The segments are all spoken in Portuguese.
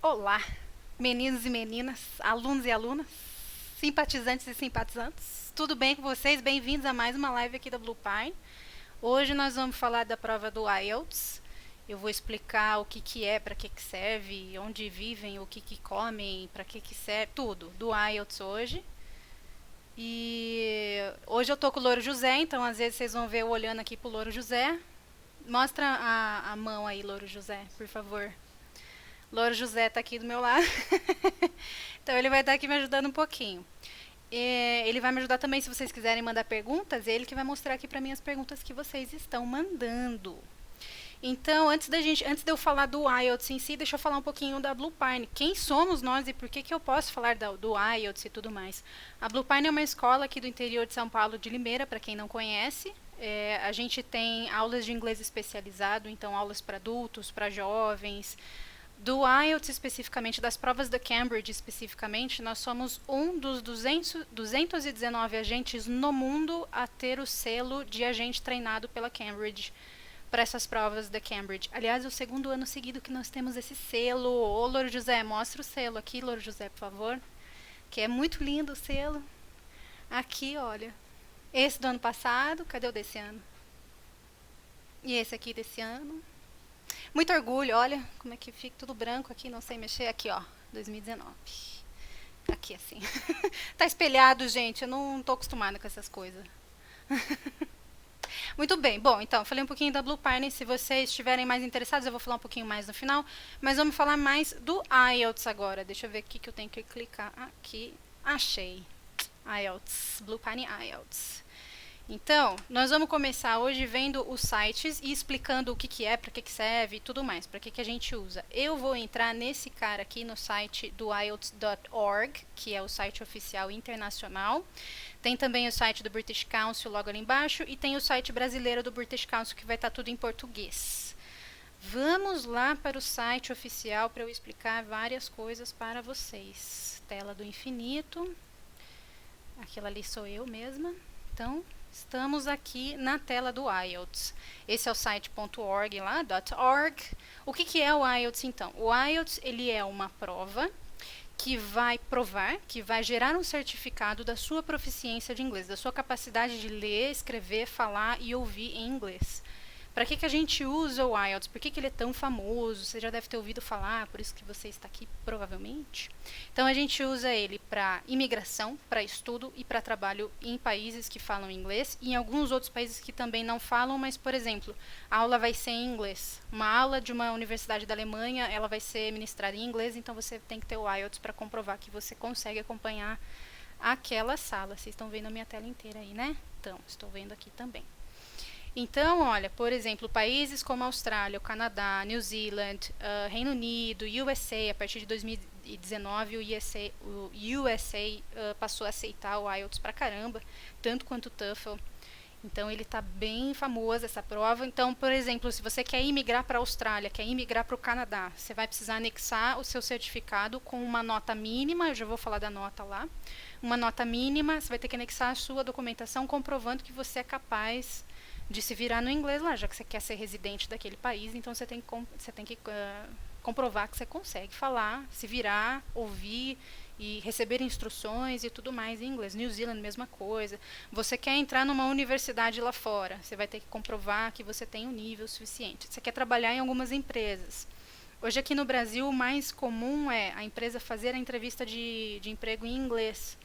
Olá, meninos e meninas, alunos e alunas, simpatizantes e simpatizantes. Tudo bem com vocês? Bem-vindos a mais uma live aqui da Blue Pine. Hoje nós vamos falar da prova do IELTS. Eu vou explicar o que é, para que serve, onde vivem, o que comem, para que serve, tudo do IELTS hoje. E hoje eu tô com o Louro José, então às vezes vocês vão ver eu olhando aqui pro Louro José. Mostra a mão aí, Louro José, por favor. Louro José tá aqui do meu lado. Então ele vai estar aqui me ajudando um pouquinho. Ele vai me ajudar também se vocês quiserem mandar perguntas. Ele que vai mostrar aqui para mim as perguntas que vocês estão mandando. Então, antes de eu falar do IELTS em si, deixa eu falar um pouquinho da Blue Pine. Quem somos nós e por que eu posso falar do IELTS e tudo mais? A Blue Pine é uma escola aqui do interior de São Paulo, de Limeira, para quem não conhece. A gente tem aulas de inglês especializado, então aulas para adultos, para jovens. Do IELTS especificamente, das provas da Cambridge especificamente, nós somos um dos 219 agentes no mundo a ter o selo de agente treinado pela Cambridge para essas provas da Cambridge. Aliás, é o segundo ano seguido que nós temos esse selo. Ô, Louro José, mostra o selo aqui, Louro José, por favor. Que é muito lindo o selo. Aqui, olha. Esse do ano passado, cadê o desse ano? E esse aqui desse ano. Muito orgulho, olha como é que fica tudo branco aqui, não sei mexer. Aqui, ó, 2019. Aqui, assim. Tá espelhado, gente, eu não tô acostumada com essas coisas. Muito bem, bom, então, falei um pouquinho da Blue Pine. Se vocês estiverem mais interessados, eu vou falar um pouquinho mais no final. Mas vamos falar mais do IELTS agora. Deixa eu ver aqui que eu tenho que clicar aqui. Achei. IELTS, Blue Pine IELTS. Então, nós vamos começar hoje vendo os sites e explicando o que é, para que serve e tudo mais, para que a gente usa. Eu vou entrar nesse cara aqui no site do IELTS.org, que é o site oficial internacional. Tem também o site do British Council logo ali embaixo e tem o site brasileiro do British Council que vai estar tudo em português. Vamos lá para o site oficial para eu explicar várias coisas para vocês. Tela do infinito. Aquela ali sou eu mesma. Então, estamos aqui na tela do IELTS. Esse é o site.org lá, .org. O que é o IELTS então? O IELTS ele é uma prova que vai provar, que vai gerar um certificado da sua proficiência de inglês, da sua capacidade de ler, escrever, falar e ouvir em inglês. Para que a gente usa o IELTS? Por que ele é tão famoso? Você já deve ter ouvido falar, por isso que você está aqui, provavelmente. Então, a gente usa ele para imigração, para estudo e para trabalho em países que falam inglês e em alguns outros países que também não falam, mas, por exemplo, a aula vai ser em inglês. Uma aula de uma universidade da Alemanha, ela vai ser ministrada em inglês, então você tem que ter o IELTS para comprovar que você consegue acompanhar aquela sala. Vocês estão vendo a minha tela inteira aí, né? Então, estou vendo aqui também. Então, olha, por exemplo, países como a Austrália, o Canadá, New Zealand, Reino Unido, USA, a partir de 2019 o USA passou a aceitar o IELTS pra caramba, tanto quanto o TOEFL. Então, ele está bem famoso essa prova. Então, por exemplo, se você quer imigrar para a Austrália, quer imigrar para o Canadá, você vai precisar anexar o seu certificado com uma nota mínima, eu já vou falar da nota lá, uma nota mínima, você vai ter que anexar a sua documentação comprovando que você é capaz de se virar no inglês lá, já que você quer ser residente daquele país, então você tem que comprovar que você consegue falar, se virar, ouvir e receber instruções e tudo mais em inglês. New Zealand, mesma coisa. Você quer entrar numa universidade lá fora, você vai ter que comprovar que você tem um nível suficiente. Você quer trabalhar em algumas empresas. Hoje aqui no Brasil, o mais comum é a empresa fazer a entrevista de emprego em inglês.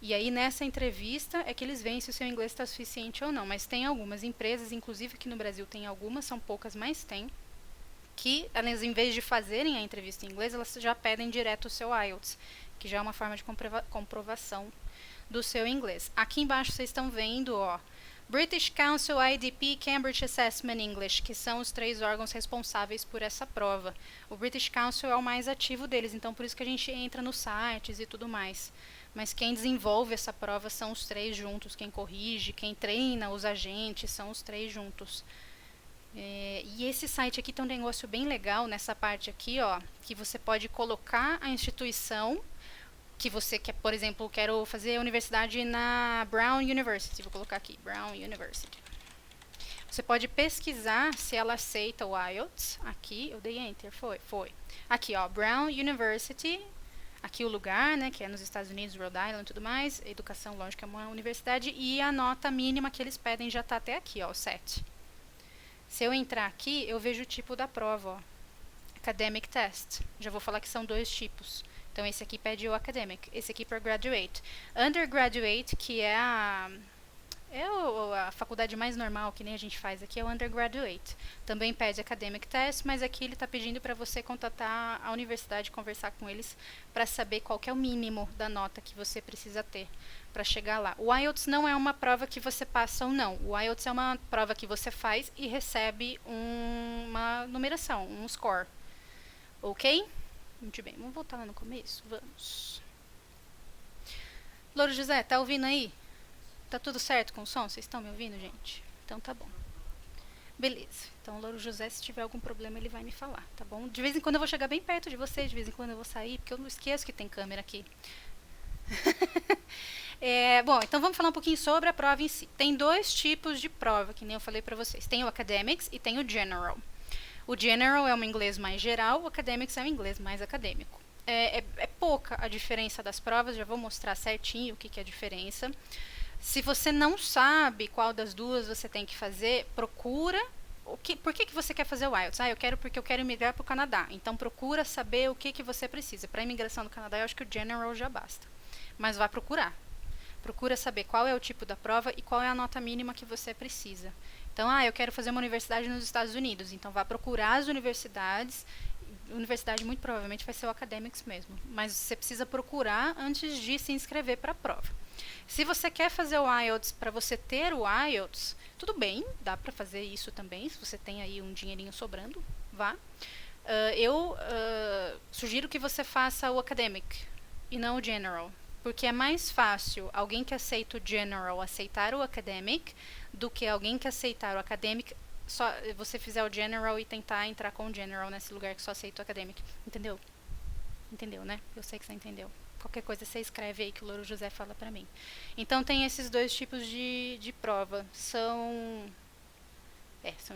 E aí, nessa entrevista, é que eles veem se o seu inglês está suficiente ou não. Mas tem algumas empresas, inclusive aqui no Brasil tem algumas, são poucas, mas tem, que elas, em vez de fazerem a entrevista em inglês, elas já pedem direto o seu IELTS, que já é uma forma de comprovação do seu inglês. Aqui embaixo vocês estão vendo, ó, British Council, IDP, Cambridge Assessment English, que são os 3 órgãos responsáveis por essa prova. O British Council é o mais ativo deles, então por isso que a gente entra nos sites e tudo mais. Mas quem desenvolve essa prova são os 3 juntos, quem corrige, quem treina os agentes, são os 3 juntos. E esse site aqui tem um negócio bem legal nessa parte aqui, ó, que você pode colocar a instituição que você quer, por exemplo, quero fazer a universidade na Brown University, vou colocar aqui, Brown University. Você pode pesquisar se ela aceita o IELTS. Aqui, eu dei Enter, foi. Aqui, ó, Brown University, aqui o lugar, né, que é nos Estados Unidos, Rhode Island e tudo mais. Educação, lógico, é uma universidade. E a nota mínima que eles pedem já está até aqui, ó, o 7. Se eu entrar aqui, eu vejo o tipo da prova, ó. Academic Test. Já vou falar que são 2 tipos. Então, esse aqui pede o Academic. Esse aqui para Graduate. Undergraduate, que é a faculdade mais normal, que nem a gente faz aqui, é o Undergraduate. Também pede Academic Test, mas aqui ele está pedindo para você contatar a universidade, conversar com eles, para saber qual que é o mínimo da nota que você precisa ter para chegar lá. O IELTS não é uma prova que você passa ou não. O IELTS é uma prova que você faz e recebe uma numeração, um score. Ok? Muito bem, vamos voltar lá no começo? Vamos. Louro José, tá ouvindo aí? Tá tudo certo com o som? Vocês estão me ouvindo, gente? Então tá bom. Beleza. Então o Louro José, se tiver algum problema, ele vai me falar, tá bom? De vez em quando eu vou chegar bem perto de vocês, de vez em quando eu vou sair, porque eu não esqueço que tem câmera aqui. Bom, então vamos falar um pouquinho sobre a prova em si. Tem 2 tipos de prova, que nem eu falei pra vocês. Tem o Academics e tem o General. O General é um inglês mais geral, o Academics é um inglês mais acadêmico. É pouca a diferença das provas, já vou mostrar certinho o que é a diferença. Se você não sabe qual das duas você tem que fazer, procura. Por que você quer fazer o IELTS? Porque eu quero imigrar para o Canadá. Então procura saber o que você precisa. Para a imigração do Canadá, eu acho que o General já basta. Mas vá procurar. Procura saber qual é o tipo da prova e qual é a nota mínima que você precisa. Então, eu quero fazer uma universidade nos Estados Unidos. Então vá procurar as universidades. Universidade muito provavelmente vai ser o Academics mesmo. Mas você precisa procurar antes de se inscrever para a prova. Se você quer fazer o IELTS para você ter o IELTS, tudo bem, dá para fazer isso também. Se você tem aí um dinheirinho sobrando, vá. Eu sugiro que você faça o Academic e não o General. Porque é mais fácil alguém que aceita o General aceitar o Academic do que alguém que aceitar o Academic só você fizer o General e tentar entrar com o General nesse lugar que só aceita o Academic. Entendeu? Entendeu, né? Eu sei que você entendeu. Qualquer coisa você escreve aí que o Louro José fala pra mim. Então tem esses 2 tipos de prova. São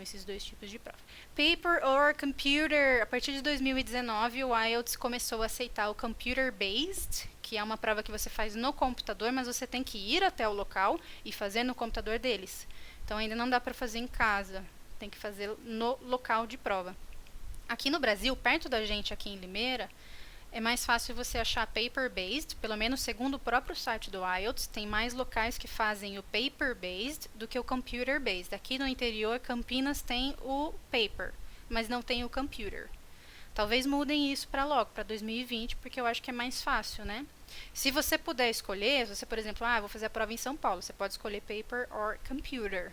esses 2 tipos de prova. Paper or Computer. A partir de 2019 o IELTS começou a aceitar o Computer Based, que é uma prova que você faz no computador, mas você tem que ir até o local e fazer no computador deles. Então ainda não dá para fazer em casa. Tem que fazer no local de prova. Aqui no Brasil, perto da gente aqui em Limeira, é mais fácil você achar paper-based, pelo menos segundo o próprio site do IELTS, tem mais locais que fazem o paper-based do que o computer-based. Aqui no interior, Campinas tem o paper, mas não tem o computer. Talvez mudem isso para logo, para 2020, porque eu acho que é mais fácil, né? Se você puder escolher, você, por exemplo, vou fazer a prova em São Paulo, você pode escolher paper or computer.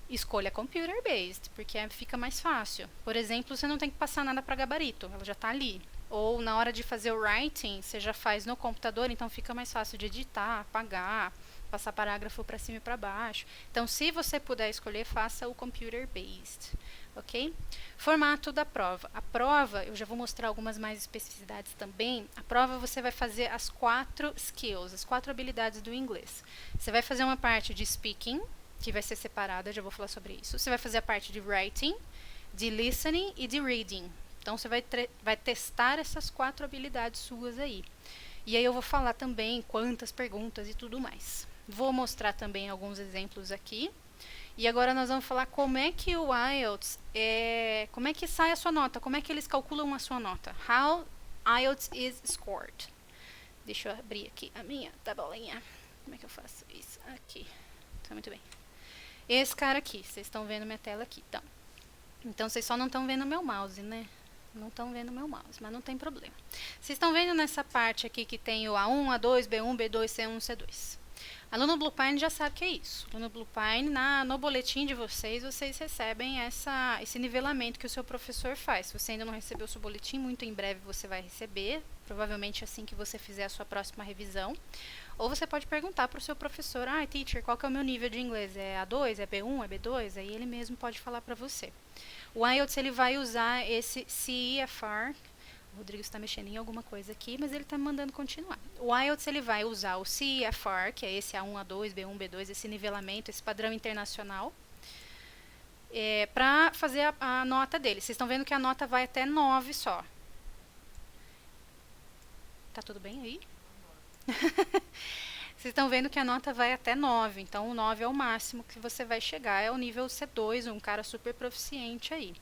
Escolha computer-based, porque fica mais fácil. Por exemplo, você não tem que passar nada para gabarito, ela já está ali. Ou na hora de fazer o writing, você já faz no computador, então fica mais fácil de editar, apagar, passar parágrafo para cima e para baixo. Então, se você puder escolher, faça o computer-based, ok? Formato da prova. A prova, eu já vou mostrar algumas mais especificidades também. A prova você vai fazer as 4 skills, as 4 habilidades do inglês. Você vai fazer uma parte de speaking, que vai ser separada, já vou falar sobre isso. Você vai fazer a parte de writing, de listening e de reading. Então, você vai testar essas 4 habilidades suas aí. E aí eu vou falar também quantas perguntas e tudo mais. Vou mostrar também alguns exemplos aqui. E agora nós vamos falar como é que o IELTS, como é que sai a sua nota, como é que eles calculam a sua nota. How IELTS is scored. Deixa eu abrir aqui a minha tabelinha. Como é que eu faço isso? Aqui. Tá muito bem. Esse cara aqui, vocês estão vendo minha tela aqui, então vocês só não estão vendo meu mouse, né? Não estão vendo meu mouse, mas não tem problema. Vocês estão vendo nessa parte aqui que tem o A1, A2, B1, B2, C1, C2. Aluno Bluepine já sabe o que é isso. Aluno Bluepine, no boletim de vocês recebem esse nivelamento que o seu professor faz. Se você ainda não recebeu o seu boletim, muito em breve você vai receber, provavelmente assim que você fizer a sua próxima revisão. Ou você pode perguntar para o seu professor, teacher, qual que é o meu nível de inglês? É A2, é B1, é B2? Aí ele mesmo pode falar para você. O IELTS ele vai usar esse CEFR. O Rodrigo está mexendo em alguma coisa aqui, mas ele está me mandando continuar. O IELTS ele vai usar o CEFR, que é esse A1, A2, B1, B2, esse nivelamento, esse padrão internacional. para fazer a nota dele. Vocês estão vendo que a nota vai até 9 só. Tá tudo bem aí? Vocês estão vendo que a nota vai até 9, então o 9 é o máximo que você vai chegar, é o nível C2, um cara super proficiente aí.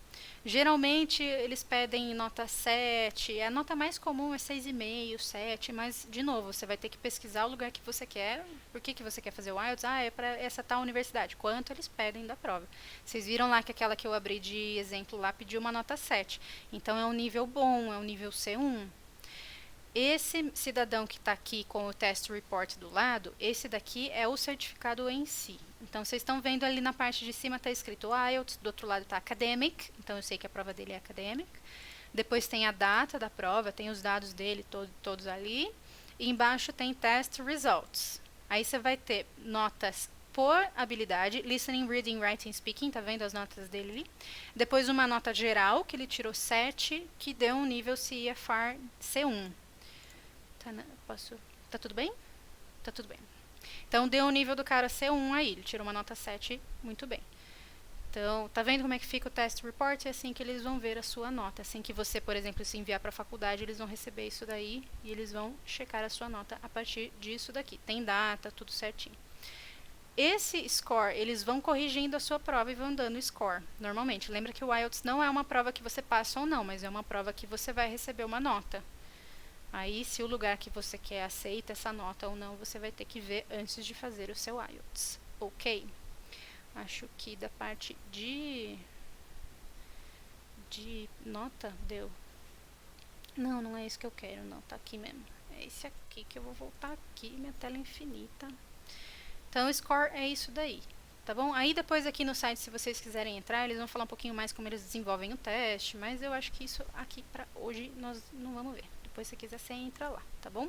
Geralmente eles pedem nota 7, a nota mais comum é 6,5, 7, mas de novo, você vai ter que pesquisar o lugar que você quer, por que você quer fazer o IELTS, é para essa tal universidade, quanto eles pedem da prova. Vocês viram lá que aquela que eu abri de exemplo lá pediu uma nota 7, então é um nível bom, é um nível C1. Esse cidadão que está aqui com o test report do lado, esse daqui é o certificado em si. Então, vocês estão vendo ali na parte de cima está escrito IELTS, do outro lado está Academic, então eu sei que a prova dele é Academic. Depois tem a data da prova, tem os dados dele todos ali. E embaixo tem Test Results. Aí você vai ter notas por habilidade, Listening, Reading, Writing, Speaking, tá vendo as notas dele ali? Depois uma nota geral, que ele tirou 7, que deu um nível CFR C1. Tá tudo bem? Tá tudo bem. Então, deu o nível do cara C1 aí. Ele tirou uma nota 7, muito bem. Então, tá vendo como é que fica o test report? É assim que eles vão ver a sua nota. Assim que você, por exemplo, se enviar para a faculdade, eles vão receber isso daí e eles vão checar a sua nota a partir disso daqui. Tem data, tudo certinho. Esse score, eles vão corrigindo a sua prova e vão dando score, normalmente. Lembra que o IELTS não é uma prova que você passa ou não, mas é uma prova que você vai receber uma nota. Aí, se o lugar que você quer aceita essa nota ou não, você vai ter que ver antes de fazer o seu IELTS. Ok? Acho que da parte de nota, deu. Não, não é isso que eu quero, não. Tá aqui mesmo. É esse aqui que eu vou voltar aqui, minha tela infinita. Então, o score é isso daí. Tá bom? Aí depois aqui no site, se vocês quiserem entrar, eles vão falar um pouquinho mais como eles desenvolvem o teste, mas eu acho que isso aqui pra hoje nós não vamos ver. Depois, se quiser, você entra lá, tá bom?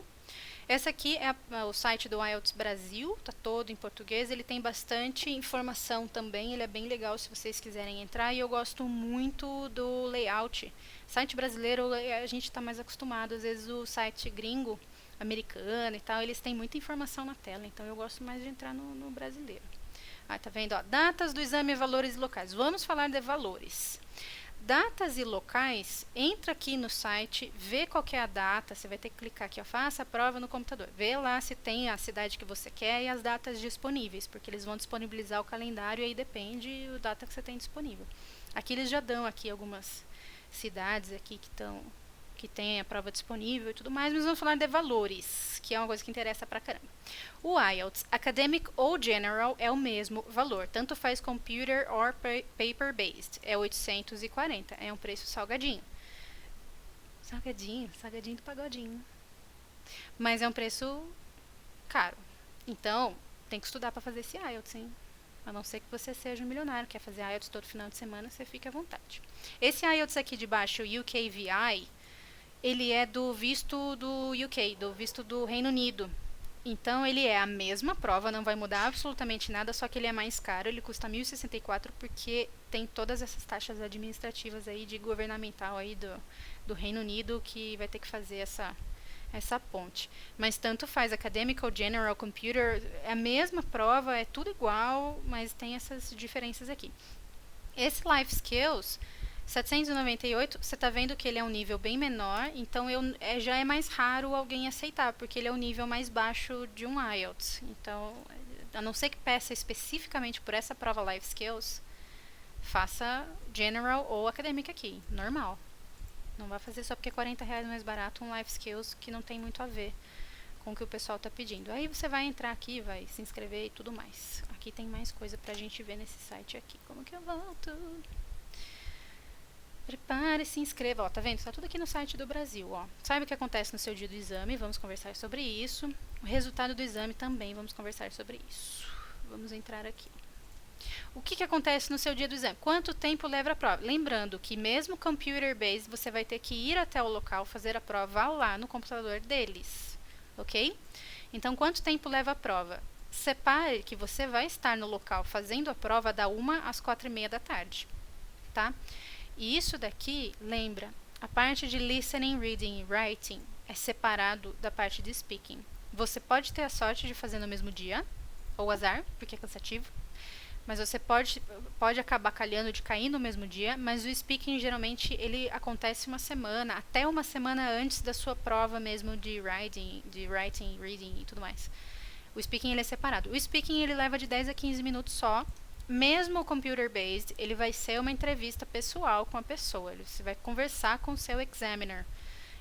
Esse aqui é o site do IELTS Brasil, tá todo em português, ele tem bastante informação também, ele é bem legal se vocês quiserem entrar, e eu gosto muito do layout. Site brasileiro, a gente tá mais acostumado, às vezes o site gringo, americano e tal, eles têm muita informação na tela, então eu gosto mais de entrar no brasileiro. Ah, tá vendo? Ó, datas do exame e valores locais. Vamos falar de valores. Datas e locais, entra aqui no site, vê qual que é a data, você vai ter que clicar aqui, ó, faça a prova no computador. Vê lá se tem a cidade que você quer e as datas disponíveis, porque eles vão disponibilizar o calendário e aí depende da data que você tem disponível. Aqui eles já dão aqui algumas cidades aqui que tem a prova disponível e tudo mais, mas vamos falar de valores, que é uma coisa que interessa pra caramba. O IELTS, Academic ou General, é o mesmo valor, tanto faz Computer or Paper-Based, é 840, é um preço salgadinho. Salgadinho do pagodinho. Mas é um preço caro, então tem que estudar para fazer esse IELTS, hein? A não ser que você seja um milionário, quer fazer IELTS todo final de semana, você fica à vontade. Esse IELTS aqui de baixo, o UKVI, ele é do visto do UK, do visto do Reino Unido. Então, ele é a mesma prova, não vai mudar absolutamente nada, só que ele é mais caro, ele custa 1.064 porque tem todas essas taxas administrativas aí de governamental aí do Reino Unido que vai ter que fazer essa ponte. Mas tanto faz, Academic ou General Computer, é a mesma prova, é tudo igual, mas tem essas diferenças aqui. Esse Life Skills 798, você está vendo que ele é um nível bem menor, então já é mais raro alguém aceitar, porque ele é o nível mais baixo de um IELTS. Então, a não ser que peça especificamente por essa prova Life Skills, faça General ou Academic aqui, normal. Não vai fazer só porque é R$40 mais barato um Life Skills que não tem muito a ver com o que o pessoal está pedindo. Aí você vai entrar aqui, vai se inscrever e tudo mais. Aqui tem mais coisa pra gente ver nesse site aqui. Como que eu volto? Prepare e se inscreva, ó, tá vendo? Tá tudo aqui no site do Brasil, ó. Sabe o que acontece no seu dia do exame? Vamos conversar sobre isso. O resultado do exame também, vamos conversar sobre isso. Vamos entrar aqui. O que acontece no seu dia do exame? Quanto tempo leva a prova? Lembrando que mesmo computer-based, você vai ter que ir até o local, fazer a prova lá no computador deles, ok? Então, quanto tempo leva a prova? Separe que você vai estar no local fazendo a prova da 1 às 4h30 da tarde, tá? E isso daqui, lembra, a parte de listening, reading e writing é separado da parte de speaking. Você pode ter a sorte de fazer no mesmo dia, ou azar, porque é cansativo, Mas você pode acabar calhando de cair no mesmo dia, mas o speaking geralmente ele acontece uma semana, até uma semana antes da sua prova mesmo de writing, reading e tudo mais. O speaking ele é separado. O speaking ele leva de 10 a 15 minutos só. Mesmo o computer based, ele vai ser uma entrevista pessoal com a pessoa. Você vai conversar com o seu examiner.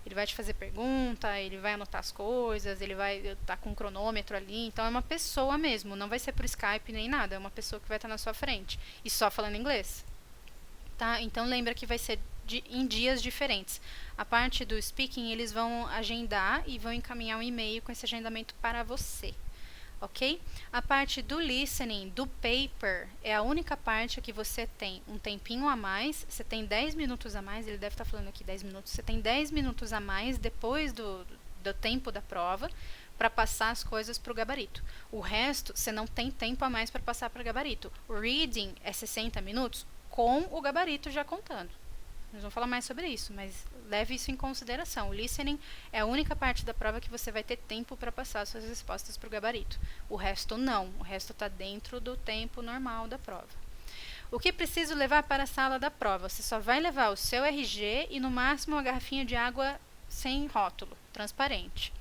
Ele vai te fazer pergunta, ele vai anotar as coisas, ele vai estar com um cronômetro ali. Então é uma pessoa mesmo, não vai ser por Skype nem nada. É uma pessoa que vai estar na sua frente e só falando inglês. Tá? Então lembra que vai ser em dias diferentes. A parte do speaking, eles vão agendar e vão encaminhar um e-mail com esse agendamento para você. Ok? A parte do listening, do paper, é a única parte que você tem um tempinho a mais, você tem 10 minutos a mais, ele deve estar falando aqui 10 minutos, você tem 10 minutos a mais depois do tempo da prova para passar as coisas para o gabarito. O resto, você não tem tempo a mais para passar para o gabarito. O reading é 60 minutos com o gabarito já contando. Nós vamos falar mais sobre isso, mas leve isso em consideração. O listening é a única parte da prova que você vai ter tempo para passar suas respostas para o gabarito. O resto não. O resto está dentro do tempo normal da prova. O que preciso levar para a sala da prova? Você só vai levar o seu RG e no máximo uma garrafinha de água sem rótulo, transparente.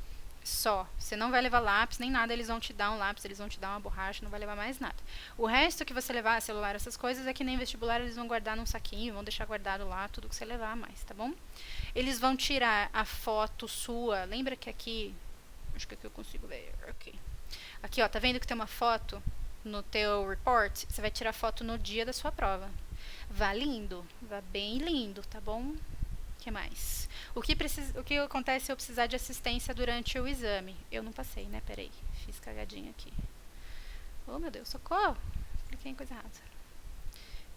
Só. Você não vai levar lápis nem nada, eles vão te dar um lápis, eles vão te dar uma borracha, não vai levar mais nada. O resto que você levar, celular, essas coisas, é que nem vestibular, eles vão guardar num saquinho, vão deixar guardado lá, tudo que você levar a mais, tá bom? Eles vão tirar a foto sua, lembra que aqui, acho que aqui eu consigo ver, aqui ó, tá vendo que tem uma foto no teu report? Você vai tirar foto no dia da sua prova. Vá lindo, vá bem lindo, tá bom? O que mais? O que acontece se eu precisar de assistência durante o exame? Eu não passei, né? Peraí, fiz cagadinha aqui. Oh, meu Deus, socorro! Cliquei em coisa errada.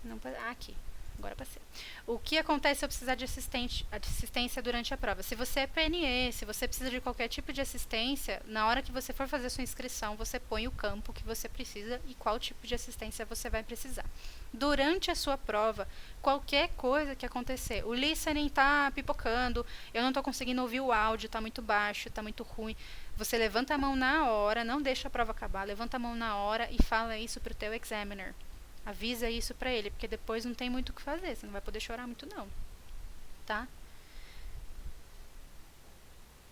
Não, aqui. Agora passei. O que acontece se eu precisar de assistência durante a prova? Se você é PNE, se você precisa de qualquer tipo de assistência, na hora que você for fazer a sua inscrição, você põe o campo que você precisa e qual tipo de assistência você vai precisar. Durante a sua prova, qualquer coisa que acontecer, o listening tá pipocando, eu não tô conseguindo ouvir o áudio, tá muito baixo, tá muito ruim, você levanta a mão na hora, não deixa a prova acabar, levanta a mão na hora e fala isso pro teu examiner. Avisa isso pra ele, porque depois não tem muito o que fazer, você não vai poder chorar muito não, tá?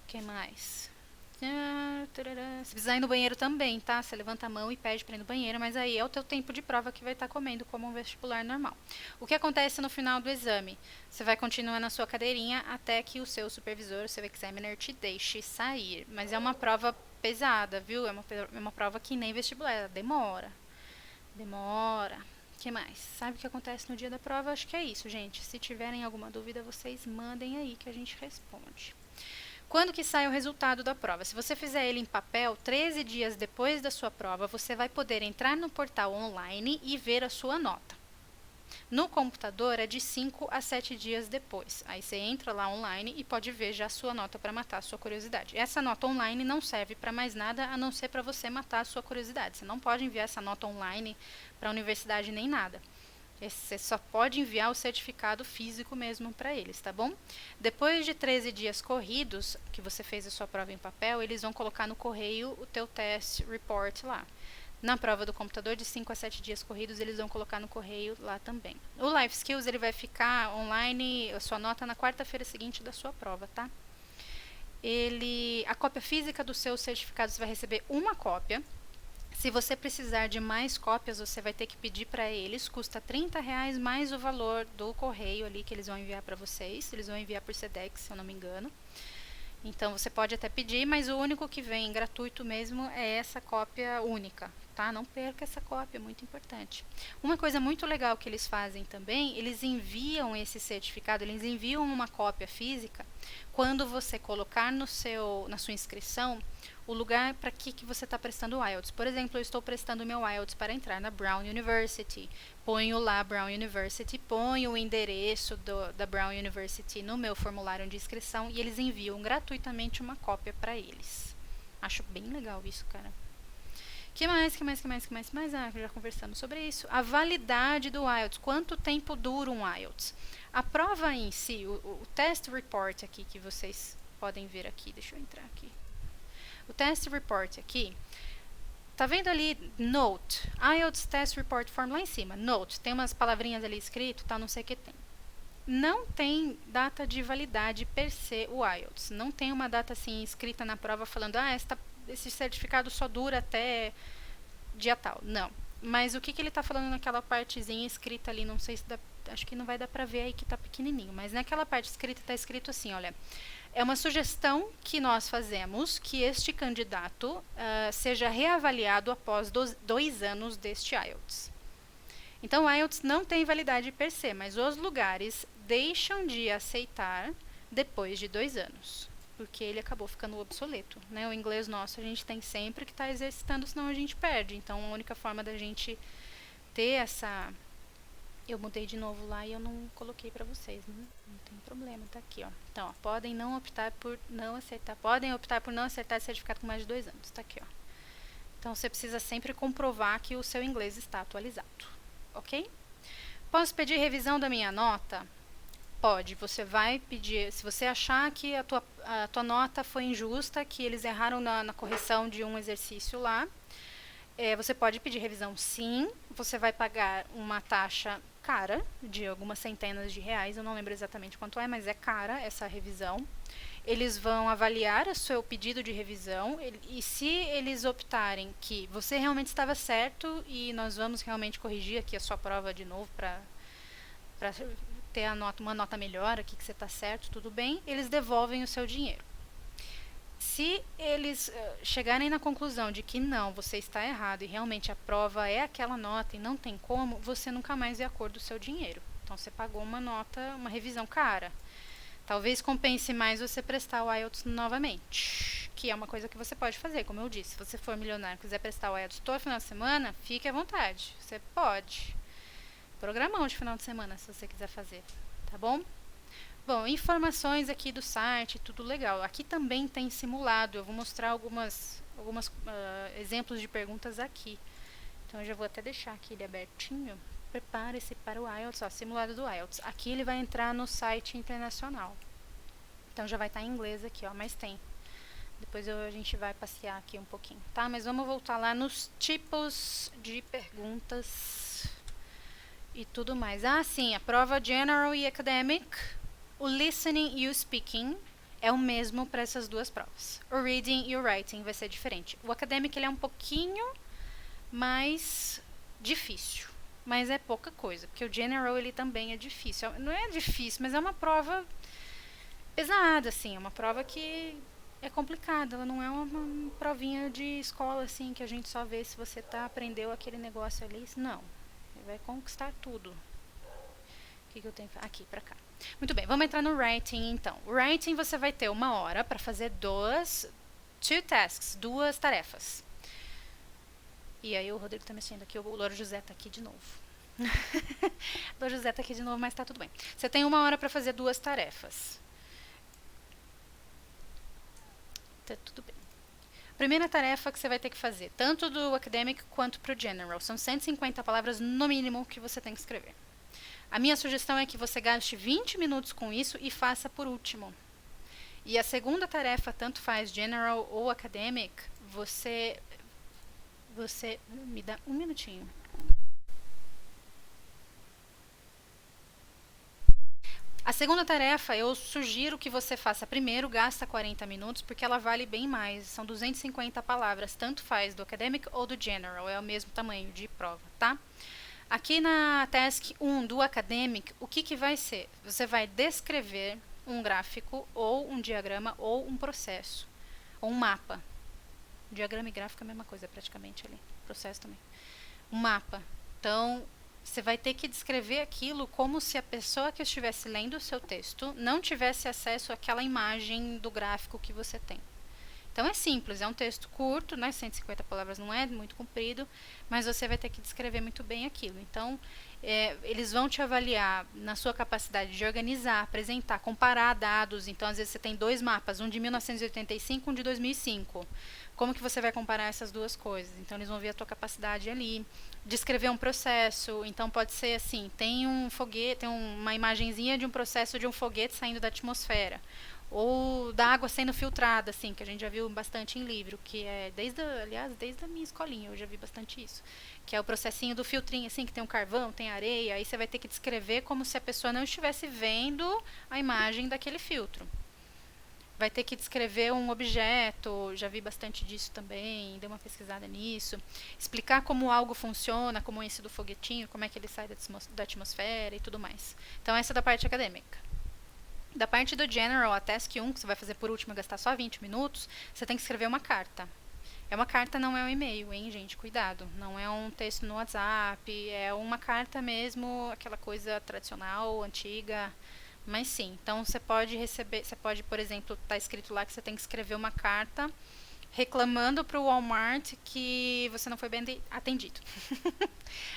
O que mais? Se precisar ir no banheiro também, tá? Você levanta a mão e pede pra ir no banheiro, mas aí é o teu tempo de prova que vai estar comendo como um vestibular normal. O que acontece no final do exame? Você vai continuar na sua cadeirinha até que o seu supervisor, o seu examiner te deixe sair. Mas é uma prova pesada, viu? É uma prova que nem vestibular, ela demora. Demora. O que mais? Sabe o que acontece no dia da prova? Acho que é isso, gente. Se tiverem alguma dúvida, vocês mandem aí que a gente responde. Quando que sai o resultado da prova? Se você fizer ele em papel, 13 dias depois da sua prova, você vai poder entrar no portal online e ver a sua nota. No computador é de 5 a 7 dias depois. Aí você entra lá online e pode ver já a sua nota para matar a sua curiosidade. Essa nota online não serve para mais nada a não ser para você matar a sua curiosidade. Você não pode enviar essa nota online para a universidade nem nada. Você só pode enviar o certificado físico mesmo para eles, tá bom? Depois de 13 dias corridos, que você fez a sua prova em papel, eles vão colocar no correio o teu test report lá. Na prova do computador, de 5 a 7 dias corridos, eles vão colocar no correio lá também. O Life Skills, ele vai ficar online, a sua nota na quarta-feira seguinte da sua prova, tá? A cópia física do seu certificado, você vai receber uma cópia. Se você precisar de mais cópias, você vai ter que pedir para eles. Custa R$30 mais o valor do correio ali que eles vão enviar para vocês. Eles vão enviar por Sedex, se eu não me engano. Então, você pode até pedir, mas o único que vem gratuito mesmo é essa cópia única, tá? Não perca essa cópia, é muito importante. Uma coisa muito legal que eles fazem também, eles enviam esse certificado, eles enviam uma cópia física quando você colocar na sua inscrição o lugar para que você está prestando o IELTS. Por exemplo, eu estou prestando o meu IELTS para entrar na Brown University. Ponho lá Brown University, ponho o endereço da Brown University no meu formulário de inscrição e eles enviam gratuitamente uma cópia para eles. Acho bem legal isso, cara. Que mais? Ah, já conversamos sobre isso. A validade do IELTS. Quanto tempo dura um IELTS? A prova em si, o test report aqui que vocês podem ver aqui. Deixa eu entrar aqui. O test report aqui, Tá vendo ali, note, IELTS Test Report Form lá em cima, note, tem umas palavrinhas ali escrito, tá, não sei o que tem. Não tem data de validade per se o IELTS, não tem uma data assim escrita na prova falando, esse certificado só dura até dia tal, não. Mas o que ele tá falando naquela partezinha escrita ali, não sei se dá, acho que não vai dar pra ver aí que tá pequenininho, mas naquela parte escrita tá escrito assim, olha, é uma sugestão que nós fazemos que este candidato seja reavaliado após 2 anos deste IELTS. Então, o IELTS não tem validade per se, mas os lugares deixam de aceitar depois de 2 anos, porque ele acabou ficando obsoleto, né? O inglês nosso a gente tem sempre que estar exercitando, senão a gente perde. Então, a única forma da gente ter essa... Eu mudei de novo lá e eu não coloquei pra vocês, né? Não tem problema, tá aqui, ó. Então, ó, podem optar por não aceitar certificado com mais de 2 anos, tá aqui, ó. Então, você precisa sempre comprovar que o seu inglês está atualizado, ok? Posso pedir revisão da minha nota? Pode, você vai pedir, se você achar que a tua nota foi injusta, que eles erraram na correção de um exercício lá, você pode pedir revisão sim, você vai pagar uma taxa cara, de algumas centenas de reais, eu não lembro exatamente quanto é, mas é cara essa revisão. Eles vão avaliar o seu pedido de revisão e se eles optarem que você realmente estava certo e nós vamos realmente corrigir aqui a sua prova de novo para ter uma nota melhor aqui, que você está certo, tudo bem, eles devolvem o seu dinheiro. Se eles chegarem na conclusão de que não, você está errado e realmente a prova é aquela nota e não tem como, você nunca mais vê a cor do seu dinheiro. Então, você pagou uma revisão cara. Talvez compense mais você prestar o IELTS novamente, que é uma coisa que você pode fazer, como eu disse. Se você for milionário e quiser prestar o IELTS todo final de semana, fique à vontade. Você pode. Programão de final de semana, se você quiser fazer, tá bom? Bom, informações aqui do site, tudo legal. Aqui também tem simulado, eu vou mostrar algumas exemplos de perguntas aqui. Então, eu já vou até deixar aqui ele abertinho. Prepare-se para o IELTS, ó, simulado do IELTS. Aqui ele vai entrar no site internacional. Então, já vai estar em inglês aqui, ó, mas tem. Depois a gente vai passear aqui um pouquinho, tá? Mas vamos voltar lá nos tipos de perguntas e tudo mais. Sim, a prova General e Academic, o Listening e o Speaking é o mesmo para essas duas provas. O Reading e o Writing vai ser diferente. O Academic ele é um pouquinho mais difícil, mas é pouca coisa, porque o General ele também é difícil. Não é difícil, mas é uma prova pesada, assim, é uma prova que é complicada, ela não é uma provinha de escola, assim, que a gente só vê se você aprendeu aquele negócio ali, não, você vai conquistar tudo. O que eu tenho que fazer? Aqui, pra cá. Muito bem, vamos entrar no Writing, então. O Writing você vai ter 1 hora para fazer two tasks, 2 tarefas. E aí o Rodrigo tá mexendo aqui, o Louro José tá aqui de novo. O Louro José tá aqui de novo, mas tá tudo bem. Você tem 1 hora para fazer 2 tarefas. Tá tudo bem. Primeira tarefa que você vai ter que fazer, tanto do Academic quanto pro General. São 150 palavras no mínimo que você tem que escrever. A minha sugestão é que você gaste 20 minutos com isso e faça por último. E a segunda tarefa, tanto faz General ou Academic, você me dá um minutinho. A segunda tarefa, eu sugiro que você faça primeiro, gasta 40 minutos, porque ela vale bem mais. São 250 palavras, tanto faz do Academic ou do General, é o mesmo tamanho de prova, tá? Aqui na Task 1 do Academic, o que vai ser? Você vai descrever um gráfico, ou um diagrama, ou um processo, ou um mapa. Diagrama e gráfico é a mesma coisa praticamente ali, processo também. Um mapa. Então, você vai ter que descrever aquilo como se a pessoa que estivesse lendo o seu texto não tivesse acesso àquela imagem do gráfico que você tem. Então, é simples, é um texto curto, né? 150 palavras não é muito comprido, mas você vai ter que descrever muito bem aquilo. Então, eles vão te avaliar na sua capacidade de organizar, apresentar, comparar dados. Então, às vezes você tem 2 mapas, um de 1985 e um de 2005. Como que você vai comparar essas duas coisas? Então, eles vão ver a tua capacidade ali. Descrever um processo, então pode ser assim, tem um foguete, tem uma imagenzinha de um processo de um foguete saindo da atmosfera. ou da água sendo filtrada, assim, que a gente já viu bastante em livro, que é aliás, desde a minha escolinha eu já vi bastante isso, que é o processinho do filtrinho, assim, que tem um carvão, tem areia, aí você vai ter que descrever como se a pessoa não estivesse vendo a imagem daquele filtro. Vai ter que descrever um objeto, já vi bastante disso também, dei uma pesquisada nisso. Explicar como algo funciona, como esse do foguetinho, como é que ele sai da atmosfera e tudo mais. Então, essa é da parte acadêmica. Da parte do General, a Task 1, que você vai fazer por último, gastar só 20 minutos, você tem que escrever uma carta. É uma carta, não é um e-mail, hein, gente? Cuidado. Não é um texto no WhatsApp, é uma carta mesmo, aquela coisa tradicional, antiga. Mas sim, então você pode receber, você pode, por exemplo, tá escrito lá que você tem que escrever uma carta reclamando para o Walmart que você não foi bem atendido.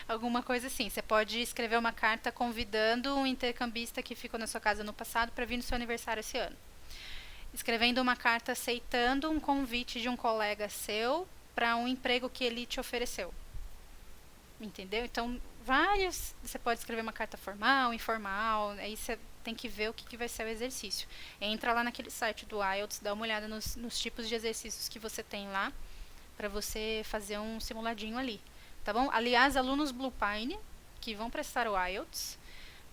Alguma coisa assim. Você pode escrever uma carta convidando um intercambista que ficou na sua casa no passado para vir no seu aniversário esse ano. Escrevendo uma carta aceitando um convite de um colega seu para um emprego que ele te ofereceu. Entendeu? Então, vários. Você pode escrever uma carta formal, informal, aí você tem que ver o que vai ser o exercício. Entra lá naquele site do IELTS, dá uma olhada nos tipos de exercícios que você tem lá, para você fazer um simuladinho ali. Tá bom? Aliás, alunos Blue Pine que vão prestar o IELTS,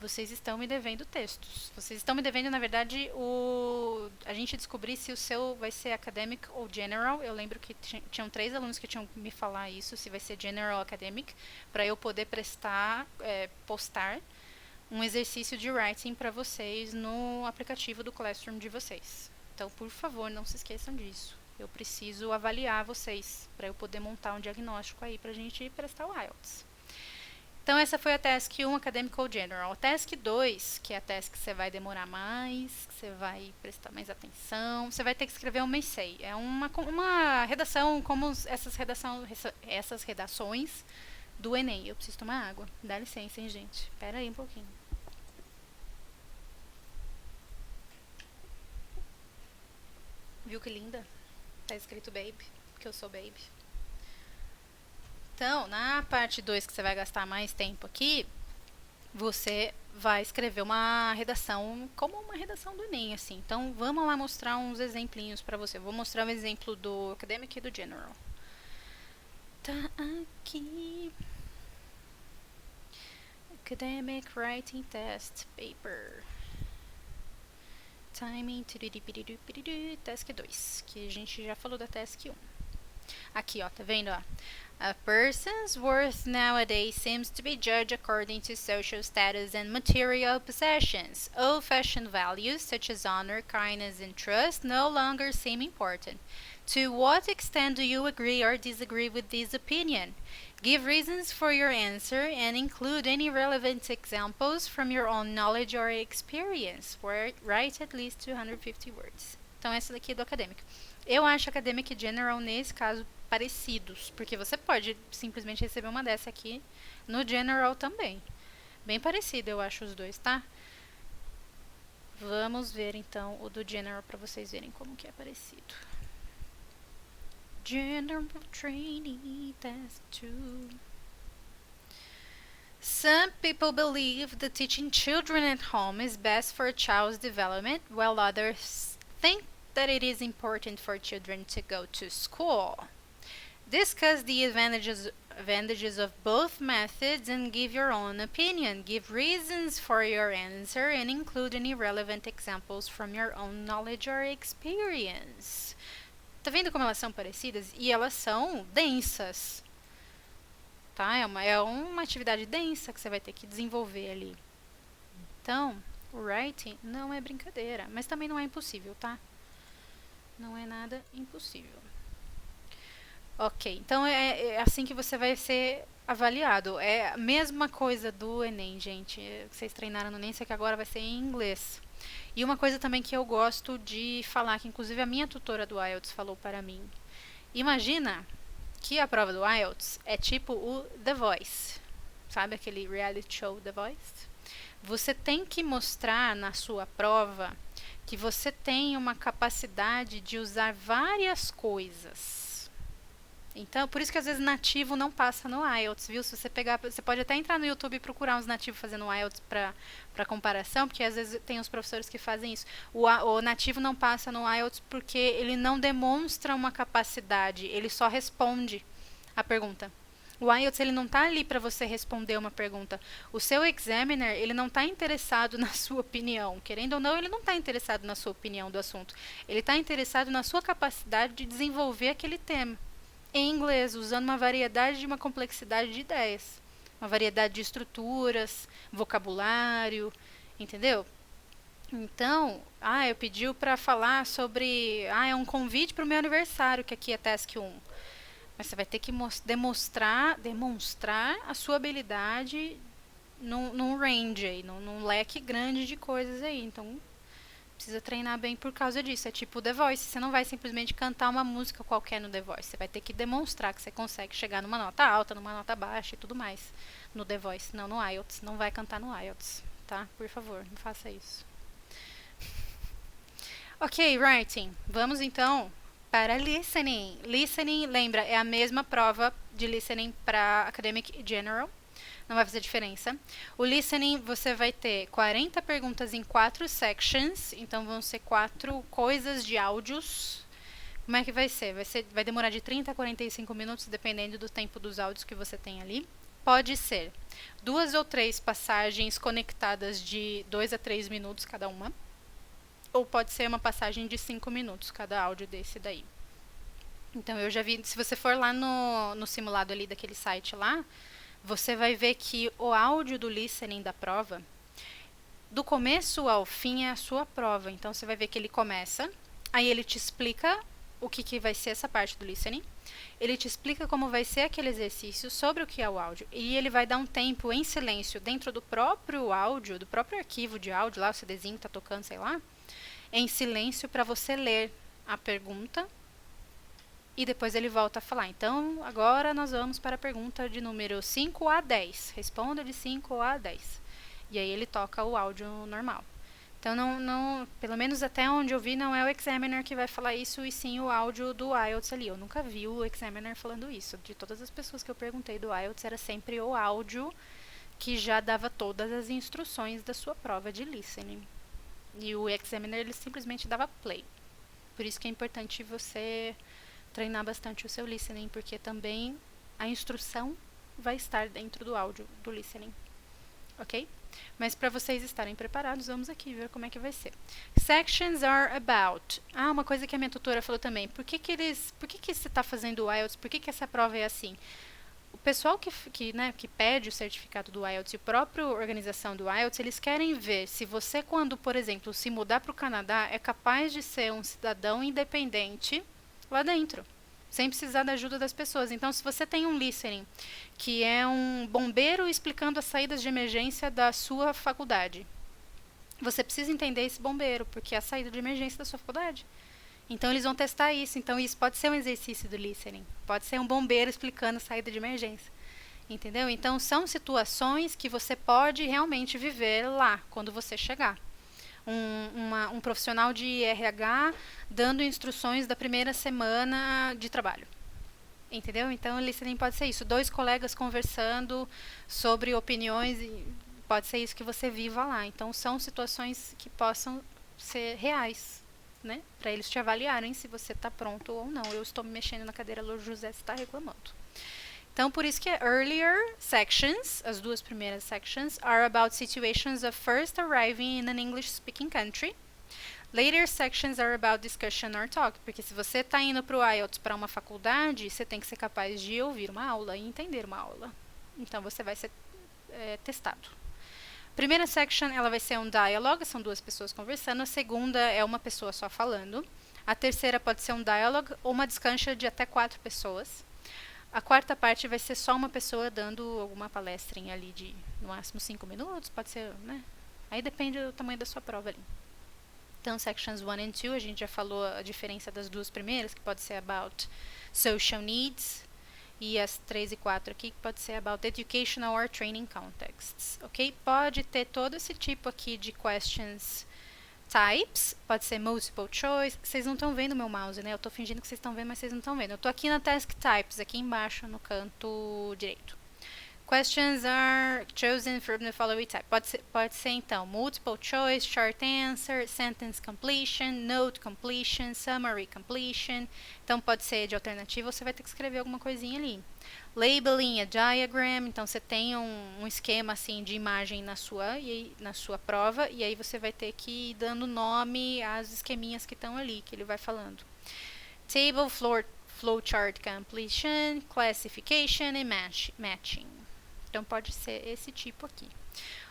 vocês estão me devendo textos. Vocês estão me devendo, na verdade, a gente descobrir se o seu vai ser academic ou general. Eu lembro que tinham 3 alunos que tinham me falar isso, se vai ser general ou academic, para eu poder postar um exercício de writing para vocês no aplicativo do Classroom de vocês. Então, por favor, não se esqueçam disso. Eu preciso avaliar vocês para eu poder montar um diagnóstico aí para a gente prestar o IELTS. Então, essa foi a Task 1, Academic ou General. A Task 2, que é a task que você vai demorar mais, que você vai prestar mais atenção, você vai ter que escrever uma essay. É uma redação como essas redações do Enem. Eu preciso tomar água. Dá licença, hein, gente? Espera aí um pouquinho. Viu que linda? Tá escrito baby, porque eu sou baby. Então, na parte 2, que você vai gastar mais tempo aqui, você vai escrever uma redação, como uma redação do Enem, assim. Então, vamos lá mostrar uns exemplinhos para você. Vou mostrar um exemplo do Academic e do General. Tá aqui. Academic Writing Test Paper. Timing, Task 2, que a gente já falou da Task 1. Aqui, ó, tá vendo, ó? A person's worth nowadays seems to be judged according to social status and material possessions. Old-fashioned values such as honor, kindness, and trust no longer seem important. To what extent do you agree or disagree with this opinion? Give reasons for your answer and include any relevant examples from your own knowledge or experience. Write at least 250 words. Então, essa daqui é do acadêmico. Eu acho academic e general, nesse caso, parecidos, porque você pode simplesmente receber uma dessa aqui no general também. Bem parecido, eu acho, os dois, tá? Vamos ver, então, o do general para vocês verem como que é parecido. General Training Test 2. Some people believe that teaching children at home is best for a child's development, while others think that it is important for children to go to school. Discuss the advantages of both methods and give your own opinion. Give reasons for your answer and include any relevant examples from your own knowledge or experience. Tá vendo como elas são parecidas? E elas são densas. Tá? É uma atividade densa que você vai ter que desenvolver ali. Então, o writing não é brincadeira, mas também não é impossível, tá? Não é nada impossível. Ok, então é assim que você vai ser avaliado. É a mesma coisa do Enem, gente. Vocês treinaram no Enem, só que agora vai ser em inglês. E uma coisa também que eu gosto de falar, que inclusive a minha tutora do IELTS falou para mim. Imagina que a prova do IELTS é tipo o The Voice. Sabe aquele reality show The Voice? Você tem que mostrar na sua prova que você tem uma capacidade de usar várias coisas. Então, por isso que às vezes nativo não passa no IELTS, viu? Se você pegar, você pode até entrar no YouTube e procurar uns nativos fazendo IELTS para comparação, porque às vezes tem os professores que fazem isso. O nativo não passa no IELTS porque ele não demonstra uma capacidade, ele só responde a pergunta. O IELTS ele não está ali para você responder uma pergunta. O seu examiner ele não está interessado na sua opinião. Querendo ou não, ele não está interessado na sua opinião do assunto. Ele está interessado na sua capacidade de desenvolver aquele tema em inglês, usando uma variedade de uma complexidade de ideias. Uma variedade de estruturas, vocabulário, entendeu? Então, eu pediu para falar sobre, é um convite para o meu aniversário, que aqui é Task 1. Mas você vai ter que demonstrar a sua habilidade num range aí, num leque grande de coisas aí. Então, precisa treinar bem por causa disso. É tipo o The Voice. Você não vai simplesmente cantar uma música qualquer no The Voice. Você vai ter que demonstrar que você consegue chegar numa nota alta, numa nota baixa e tudo mais no The Voice. Não no IELTS. Não vai cantar no IELTS, tá? Por favor, não faça isso. Ok, writing. Vamos então para listening. Listening, lembra, é a mesma prova de listening para Academic General. Não vai fazer diferença. O listening, você vai ter 40 perguntas em 4 sections. Então, vão ser 4 coisas de áudios. Como é que vai ser? Vai demorar de 30 a 45 minutos, dependendo do tempo dos áudios que você tem ali. Pode ser 2 ou 3 passagens conectadas de 2 a 3 minutos cada uma. Ou pode ser uma passagem de 5 minutos cada áudio desse daí. Então, eu já vi, se você for lá no simulado ali daquele site lá, você vai ver que o áudio do listening da prova, do começo ao fim é a sua prova. Então, você vai ver que ele começa, aí ele te explica o que vai ser essa parte do listening, ele te explica como vai ser aquele exercício, sobre o que é o áudio, e ele vai dar um tempo em silêncio dentro do próprio áudio, do próprio arquivo de áudio, lá o CDzinho que está tocando, sei lá, em silêncio para você ler a pergunta. E depois ele volta a falar. Então, agora nós vamos para a pergunta de número 5 a 10. Responda de 5 a 10. E aí ele toca o áudio normal. Então, pelo menos até onde eu vi, não é o examiner que vai falar isso, e sim o áudio do IELTS ali. Eu nunca vi o examiner falando isso. De todas as pessoas que eu perguntei do IELTS, era sempre o áudio que já dava todas as instruções da sua prova de listening. E o examiner, ele simplesmente dava play. Por isso que é importante você treinar bastante o seu listening, porque também a instrução vai estar dentro do áudio do listening, ok? Mas para vocês estarem preparados, vamos aqui ver como é que vai ser. Sections are about. Uma coisa que a minha tutora falou também. Por que você está fazendo o IELTS? Por que essa prova é assim? O pessoal que pede o certificado do IELTS e a própria organização do IELTS, eles querem ver se você, quando, por exemplo, se mudar para o Canadá, é capaz de ser um cidadão independente lá dentro, sem precisar da ajuda das pessoas. Então, se você tem um listening, que é um bombeiro explicando as saídas de emergência da sua faculdade, você precisa entender esse bombeiro, porque é a saída de emergência da sua faculdade. Então, eles vão testar isso. Então, isso pode ser um exercício do listening. Pode ser um bombeiro explicando a saída de emergência. Entendeu? Então, são situações que você pode realmente viver lá, quando você chegar. Um profissional de RH dando instruções da primeira semana de trabalho. Entendeu? Então, o listening pode ser isso. 2 colegas conversando sobre opiniões, pode ser isso que você viva lá. Então, são situações que possam ser reais, né? Para eles te avaliarem se você está pronto ou não. Eu estou me mexendo na cadeira, o José está reclamando. Então, por isso que earlier sections, as 2 primeiras sections, are about situations of first arriving in an English-speaking country. Later sections are about discussion or talk, porque se você está indo para o IELTS para uma faculdade, você tem que ser capaz de ouvir uma aula e entender uma aula. Então, você vai ser testado. Primeira section, ela vai ser um dialogue, são 2 pessoas conversando. A segunda é uma pessoa só falando. A terceira pode ser um dialogue ou uma discussion de até 4 pessoas. A quarta parte vai ser só uma pessoa dando alguma palestrinha ali de, no máximo, 5 minutos, pode ser, né? Aí depende do tamanho da sua prova ali. Então, sections 1 and 2, a gente já falou a diferença das 2 primeiras, que pode ser about social needs, e as 3 e 4 aqui, que pode ser about educational or training contexts, ok? Pode ter todo esse tipo aqui de questions types, pode ser multiple choice. Vocês não estão vendo meu mouse, né? Eu tô fingindo que vocês estão vendo, mas vocês não estão vendo. Eu tô aqui na task types, aqui embaixo no canto direito. Questions are chosen from the following type. Pode ser então multiple choice, short answer, sentence completion, note completion, summary completion. Então pode ser de alternativa, você vai ter que escrever alguma coisinha ali. Labeling a diagram, então você tem um esquema assim de imagem na sua prova, e aí você vai ter que ir dando nome às esqueminhas que estão ali, que ele vai falando. Table, flowchart completion, classification e matching. Então pode ser esse tipo aqui.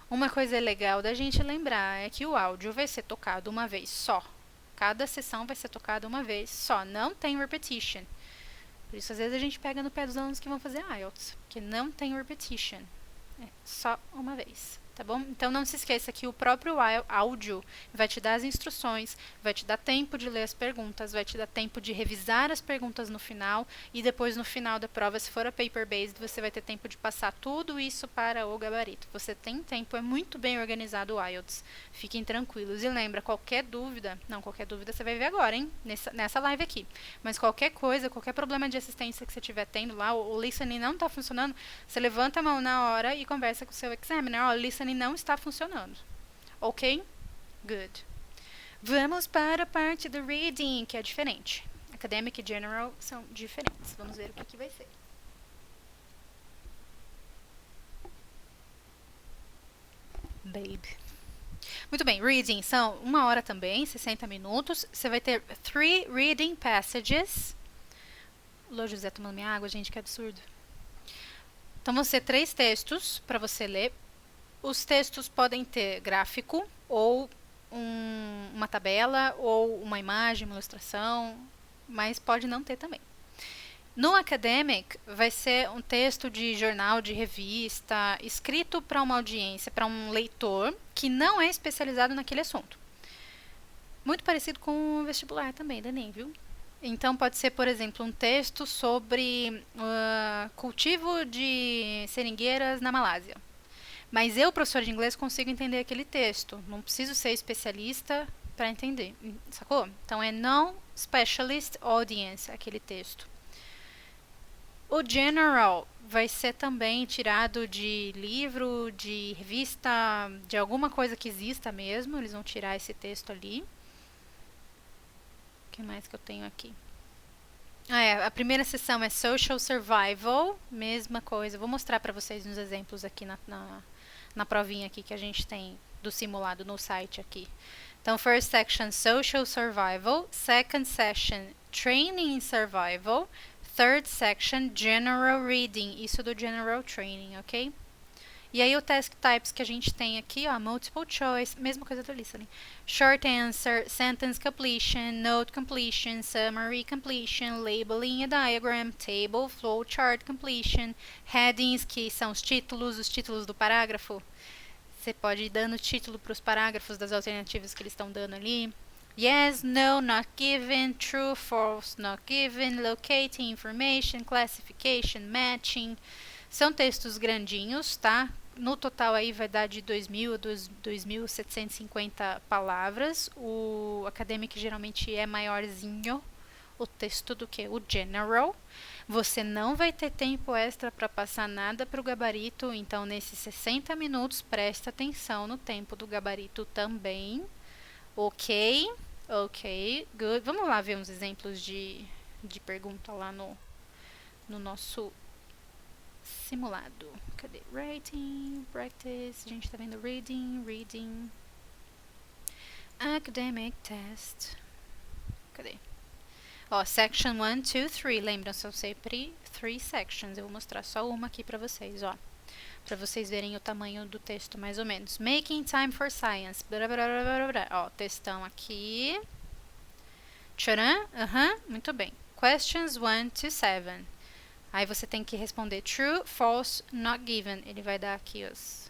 Uma coisa legal da gente lembrar é que o áudio vai ser tocado uma vez só. Cada sessão vai ser tocada uma vez só, não tem repetition. Por isso, às vezes, a gente pega no pé dos alunos que vão fazer IELTS, porque não tem repetition. É só uma vez, tá bom? Então, não se esqueça que o próprio áudio vai te dar as instruções, vai te dar tempo de ler as perguntas, vai te dar tempo de revisar as perguntas no final, e depois, no final da prova, se for a paper-based, você vai ter tempo de passar tudo isso para o gabarito. Você tem tempo, é muito bem organizado o IELTS. Fiquem tranquilos. E lembra, qualquer dúvida você vai ver agora, hein? Nessa live aqui. Mas qualquer coisa, qualquer problema de assistência que você estiver tendo lá, o listening não está funcionando, você levanta a mão na hora e conversa com o seu examiner. Ó, o listening não está funcionando. Ok? Good. Vamos para a parte do reading, que é diferente. Academic e General são diferentes. Vamos ver o que vai ser. Babe. Muito bem, reading são 1 hora também, 60 minutos. Você vai ter 3 reading passages. Lô José tomando minha água, gente, que absurdo. Então vão ser 3 textos para você ler. Os textos podem ter gráfico, ou uma tabela, ou uma imagem, uma ilustração, mas pode não ter também. No academic, vai ser um texto de jornal, de revista, escrito para uma audiência, para um leitor que não é especializado naquele assunto. Muito parecido com o vestibular também, da ENEM, viu? Então, pode ser, por exemplo, um texto sobre cultivo de seringueiras na Malásia. Mas eu, professor de inglês, consigo entender aquele texto. Não preciso ser especialista para entender, sacou? Então, é non-specialist audience, aquele texto. O general vai ser também tirado de livro, de revista, de alguma coisa que exista mesmo. Eles vão tirar esse texto ali. O que mais que eu tenho aqui? A primeira sessão é Social Survival, mesma coisa. Vou mostrar para vocês uns exemplos aqui na provinha aqui que a gente tem do simulado no site aqui. Então, first section, Social Survival. Second section, Training in Survival. Third section, General Reading. Isso do General Training, ok? E aí o task types que a gente tem aqui, ó, multiple choice, mesma coisa do listening. Short answer, sentence completion, note completion, summary completion, labeling a diagram, table, flowchart completion, headings, que são os títulos do parágrafo. Você pode ir dando título para os parágrafos das alternativas que eles estão dando ali. Yes, no, not given, true, false, not given, locating information, classification, matching. São textos grandinhos, tá? No total aí vai dar de 2.000 a 2.750 palavras. O academic geralmente é maiorzinho o texto do que o general. Você não vai ter tempo extra para passar nada para o gabarito, então nesses 60 minutos presta atenção no tempo do gabarito também. Ok, good. Vamos lá ver uns exemplos de pergunta lá no nosso simulado. Cadê? Writing, practice, a gente tá vendo reading, academic test. Cadê? Ó, section 1, 2, 3. Lembram, são sempre 3 sections. Eu vou mostrar só uma aqui pra vocês, ó. Pra vocês verem o tamanho do texto, mais ou menos. Making time for science. Ó, textão aqui. Tcharam. Muito bem. Questions 1 to 7. Aí você tem que responder true, false, not given. Ele vai dar aqui os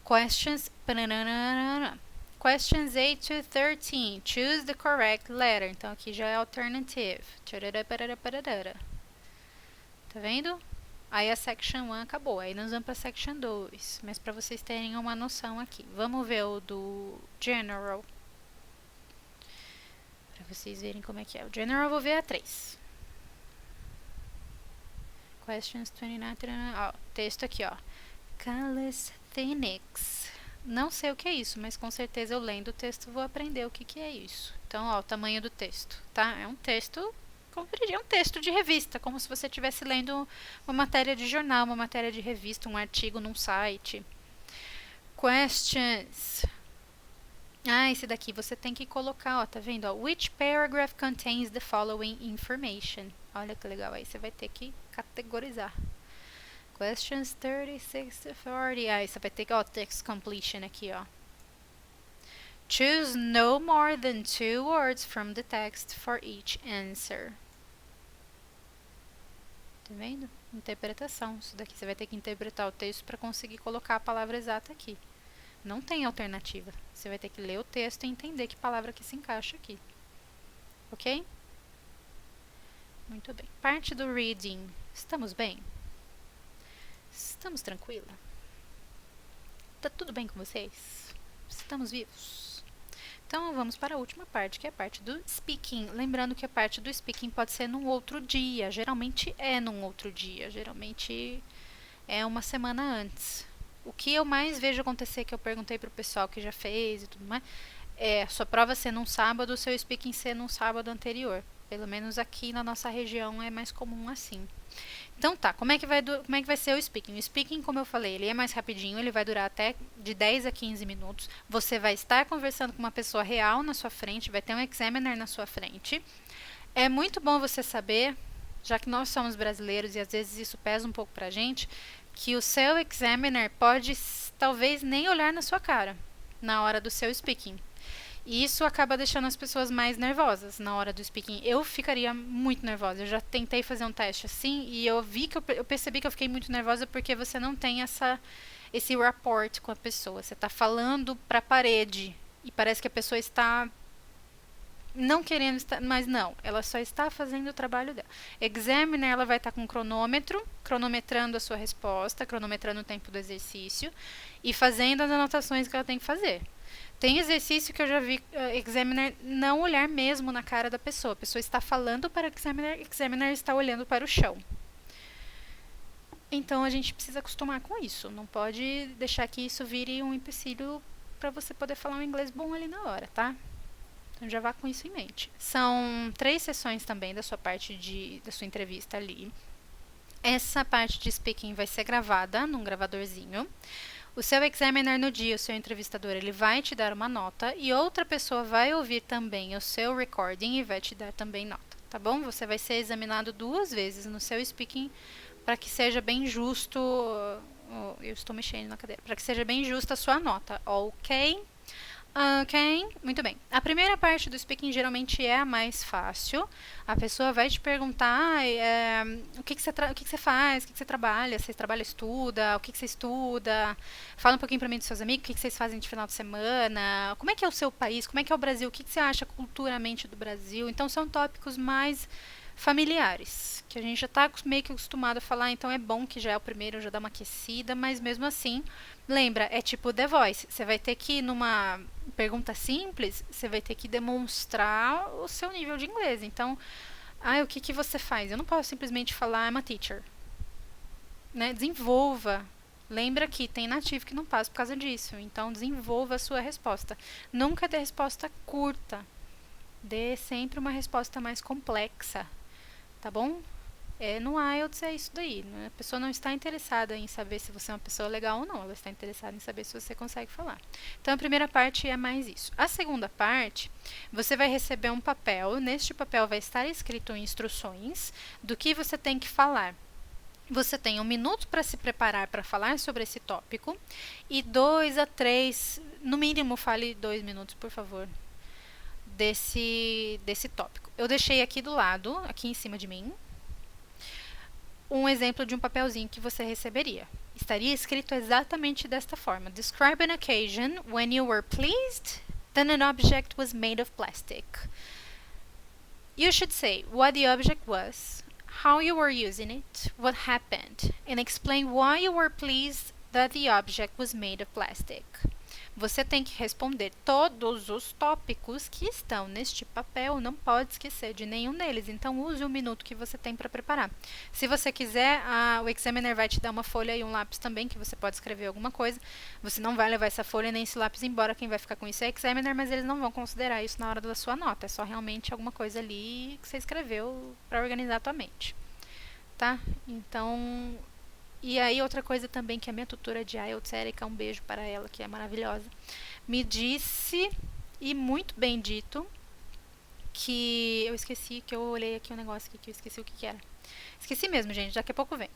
questions. Questions 8 to 13. Choose the correct letter. Então aqui já é alternative. Tá vendo? Aí a section 1 acabou. Aí nós vamos para section 2. Mas para vocês terem uma noção aqui. Vamos ver o do general. Para vocês verem como é que é. O general eu vou ver a 3. Questions 29. Ó, texto aqui, ó. Calisthenics. Não sei o que é isso, mas com certeza eu lendo o texto vou aprender o que que é isso. Então, ó, o tamanho do texto, tá? É um texto, é um texto de revista, como se você estivesse lendo uma matéria de jornal, uma matéria de revista, um artigo num site. Questions. Ah, esse daqui você tem que colocar, ó, tá vendo? Ó, which paragraph contains the following information? Olha que legal, aí você vai ter que categorizar. Questions 36 to 40. Aí você vai ter que, ó, text completion aqui, ó. Choose no more than 2 words from the text for each answer. Tá vendo? Interpretação. Isso daqui você vai ter que interpretar o texto para conseguir colocar a palavra exata aqui. Não tem alternativa. Você vai ter que ler o texto e entender que palavra que se encaixa aqui. Ok? Muito bem. Parte do reading. Estamos bem? Estamos tranquila? Tá tudo bem com vocês? Estamos vivos? Então, vamos para a última parte, que é a parte do speaking. Lembrando que a parte do speaking pode ser num outro dia. Geralmente é num outro dia. Geralmente é uma semana antes. O que eu mais vejo acontecer, que eu perguntei pro pessoal que já fez e tudo mais, é sua prova ser num sábado, o seu speaking ser num sábado anterior. Pelo menos aqui na nossa região é mais comum assim. Então tá, como é que vai ser o speaking? O speaking, como eu falei, ele é mais rapidinho, ele vai durar até de 10 a 15 minutos. Você vai estar conversando com uma pessoa real na sua frente, vai ter um examiner na sua frente. É muito bom você saber, já que nós somos brasileiros e às vezes isso pesa um pouco pra gente, que o seu examiner pode talvez nem olhar na sua cara na hora do seu speaking. E isso acaba deixando as pessoas mais nervosas na hora do speaking. Eu ficaria muito nervosa. Eu já tentei fazer um teste assim e eu percebi que eu fiquei muito nervosa porque você não tem esse rapport com a pessoa. Você está falando para a parede e parece que a pessoa está não querendo estar, mas não, ela só está fazendo o trabalho dela. Examiner, ela vai estar com um cronômetro, cronometrando a sua resposta, cronometrando o tempo do exercício e fazendo as anotações que ela tem que fazer. Tem exercício que eu já vi examiner não olhar mesmo na cara da pessoa. A pessoa está falando para o examiner está olhando para o chão. Então a gente precisa acostumar com isso. Não pode deixar que isso vire um empecilho para você poder falar um inglês bom ali na hora, tá? Então já vá com isso em mente. São 3 sessões também da sua parte da sua entrevista ali. Essa parte de speaking vai ser gravada num gravadorzinho. O seu examiner no dia, o seu entrevistador, ele vai te dar uma nota e outra pessoa vai ouvir também o seu recording e vai te dar também nota, tá bom? Você vai ser examinado 2 vezes no seu speaking para que seja bem justo. Eu estou mexendo na cadeira. Para que seja bem justa a sua nota, ok? Ok, muito bem. A primeira parte do speaking geralmente é a mais fácil. A pessoa vai te perguntar o que você faz, o que você trabalha, você trabalha, estuda, o que você estuda. Fala um pouquinho para mim dos seus amigos, o que vocês fazem de final de semana, como é que é o seu país, como é que é o Brasil, o que você acha culturalmente do Brasil. Então são tópicos mais familiares, que a gente já está meio que acostumado a falar, então é bom que já é o primeiro, já dá uma aquecida, mas mesmo assim, lembra, é tipo The Voice, você vai ter que, numa pergunta simples, você vai ter que demonstrar o seu nível de inglês, então, o que você faz? Eu não posso simplesmente falar I'm a teacher, né? Desenvolva. Lembra que tem nativo que não passa por causa disso, então desenvolva a sua resposta. Nunca dê resposta curta, dê sempre uma resposta mais complexa. Tá bom? No IELTS é isso daí. A pessoa não está interessada em saber se você é uma pessoa legal ou não. Ela está interessada em saber se você consegue falar. Então, a primeira parte é mais isso. A segunda parte, você vai receber um papel. Neste papel vai estar escrito instruções do que você tem que falar. Você tem 1 minuto para se preparar para falar sobre esse tópico. E 2 a 3, no mínimo, fale 2 minutos, por favor, desse tópico. Eu deixei aqui do lado, aqui em cima de mim, um exemplo de um papelzinho que você receberia. Estaria escrito exatamente desta forma. Describe an occasion when you were pleased that an object was made of plastic. You should say what the object was, how you were using it, what happened, and explain why you were pleased that the object was made of plastic. Você tem que responder todos os tópicos que estão neste papel, não pode esquecer de nenhum deles. Então, use o minuto que você tem para preparar. Se você quiser, o Examiner vai te dar uma folha e um lápis também, que você pode escrever alguma coisa. Você não vai levar essa folha nem esse lápis embora, quem vai ficar com isso é o Examiner, mas eles não vão considerar isso na hora da sua nota. É só realmente alguma coisa ali que você escreveu para organizar a tua mente. Tá? Então... E aí, outra coisa também que a minha tutora de IELTS, Erika, um beijo para ela, que é maravilhosa, me disse, e muito bem dito, que eu esqueci, que eu olhei aqui um negócio aqui, que eu esqueci o que era. Esqueci mesmo, gente, daqui a pouco vem.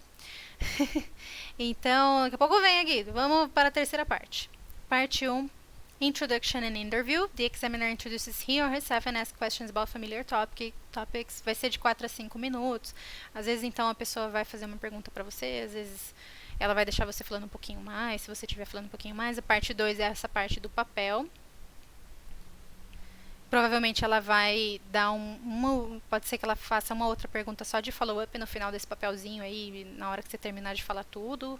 Então, daqui a pouco vem aqui. Vamos para a terceira parte. Parte 1. Introduction and Interview. The examiner introduces he or herself and asks questions about familiar topics. Vai ser de 4 a 5 minutos. Às vezes, então, a pessoa vai fazer uma pergunta para você. Às vezes, ela vai deixar você falando um pouquinho mais. Se você estiver falando um pouquinho mais. A parte 2 é essa parte do papel. Provavelmente ela vai dar pode ser que ela faça uma outra pergunta só de follow-up no final desse papelzinho aí, na hora que você terminar de falar tudo.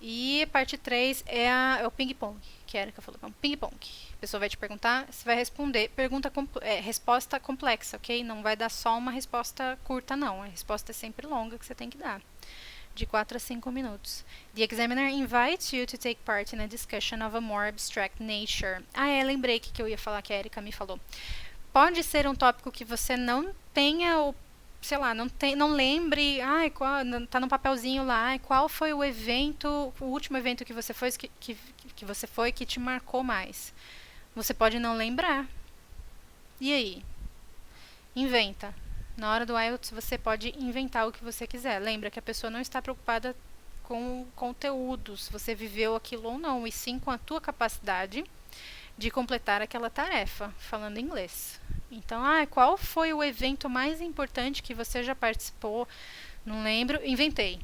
E a parte 3 é o ping-pong, que a Erika falou, é um ping-pong. A pessoa vai te perguntar, você vai responder, resposta complexa, ok? Não vai dar só uma resposta curta, não. A resposta é sempre longa que você tem que dar, de 4 a 5 minutos. The examiner invites you to take part in a discussion of a more abstract nature. Lembrei que eu ia falar, que a Erika me falou. Pode ser um tópico que você não tenha sei lá, não lembre, tá no papelzinho lá, qual foi o evento, o último evento que você foi que te marcou mais. Você pode não lembrar. E aí? Inventa. Na hora do IELTS você pode inventar o que você quiser. Lembra que a pessoa não está preocupada com conteúdo, se você viveu aquilo ou não, e sim com a tua capacidade de completar aquela tarefa, falando inglês. Então, qual foi o evento mais importante que você já participou? Não lembro, inventei.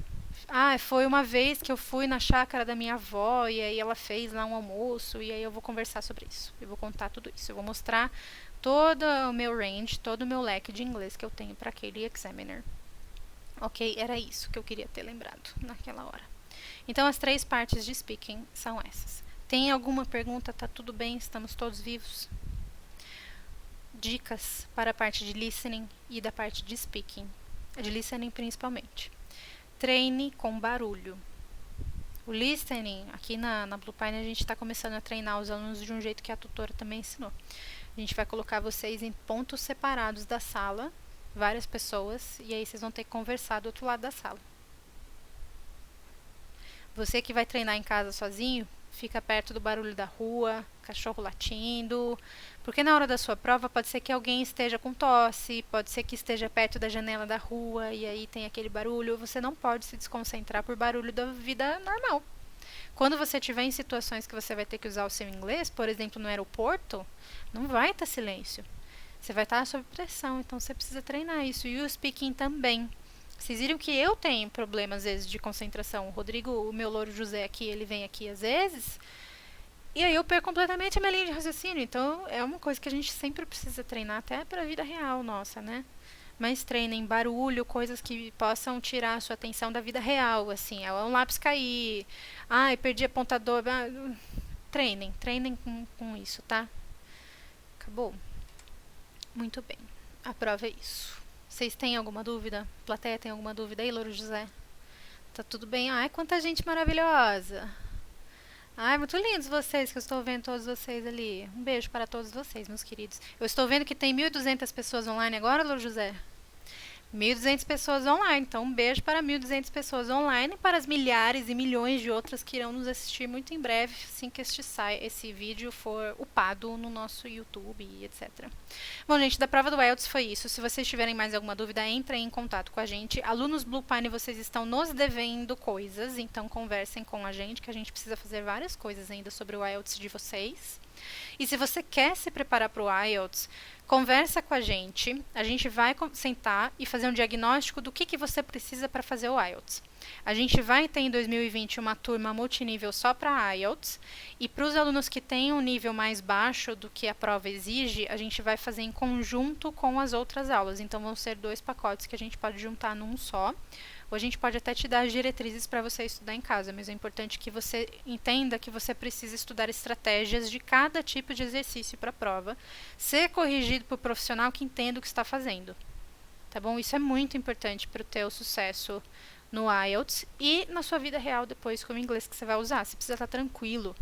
Foi uma vez que eu fui na chácara da minha avó e aí ela fez lá um almoço e aí eu vou conversar sobre isso. Eu vou contar tudo isso. Eu vou mostrar todo o meu range, todo o meu leque de inglês que eu tenho para aquele examiner. Ok? Era isso que eu queria ter lembrado naquela hora. Então, as 3 partes de speaking são essas. Tem alguma pergunta? Tá tudo bem? Estamos todos vivos? Dicas para a parte de listening e da parte de speaking. De listening principalmente. Treine com barulho. O listening, aqui na Bluepine, a gente está começando a treinar os alunos de um jeito que a tutora também ensinou. A gente vai colocar vocês em pontos separados da sala, várias pessoas, e aí vocês vão ter que conversar do outro lado da sala. Você que vai treinar em casa sozinho, fica perto do barulho da rua, cachorro latindo, porque na hora da sua prova pode ser que alguém esteja com tosse, pode ser que esteja perto da janela da rua e aí tem aquele barulho. Você não pode se desconcentrar por barulho da vida normal. Quando você estiver em situações que você vai ter que usar o seu inglês, por exemplo, no aeroporto, não vai estar silêncio. Você vai estar sob pressão, então você precisa treinar isso. E o speaking também. Vocês viram que eu tenho problemas, às vezes, de concentração. O Rodrigo, o meu louro José aqui, ele vem aqui às vezes, e aí eu perco completamente a minha linha de raciocínio. Então, é uma coisa que a gente sempre precisa treinar, até para a vida real nossa, né? Mas treinem barulho, coisas que possam tirar a sua atenção da vida real, assim. Um lápis cair, perdi apontador. Treinem com isso, tá? Acabou? Muito bem. A prova é isso. Vocês têm alguma dúvida? Plateia tem alguma dúvida aí, Louro José? Tá tudo bem? Quanta gente maravilhosa! Muito lindos vocês, que eu estou vendo todos vocês ali. Um beijo para todos vocês, meus queridos. Eu estou vendo que tem 1.200 pessoas online agora, Louro José? 1.200 pessoas online, então um beijo para 1.200 pessoas online e para as milhares e milhões de outras que irão nos assistir muito em breve, assim que esse vídeo for upado no nosso YouTube e etc. Bom, gente, da prova do IELTS foi isso. Se vocês tiverem mais alguma dúvida, entrem em contato com a gente. Alunos Bluepine, vocês estão nos devendo coisas, então conversem com a gente, que a gente precisa fazer várias coisas ainda sobre o IELTS de vocês. E se você quer se preparar para o IELTS, conversa com a gente vai sentar e fazer um diagnóstico do que você precisa para fazer o IELTS. A gente vai ter em 2020 uma turma multinível só para IELTS, e para os alunos que têm um nível mais baixo do que a prova exige, a gente vai fazer em conjunto com as outras aulas. Então vão ser 2 pacotes que a gente pode juntar num só. Ou a gente pode até te dar as diretrizes para você estudar em casa, mas é importante que você entenda que você precisa estudar estratégias de cada tipo de exercício para a prova, ser corrigido por profissional que entenda o que está fazendo. Tá bom? Isso é muito importante para o teu sucesso no IELTS e na sua vida real depois com o inglês que você vai usar. Você precisa estar tranquilo.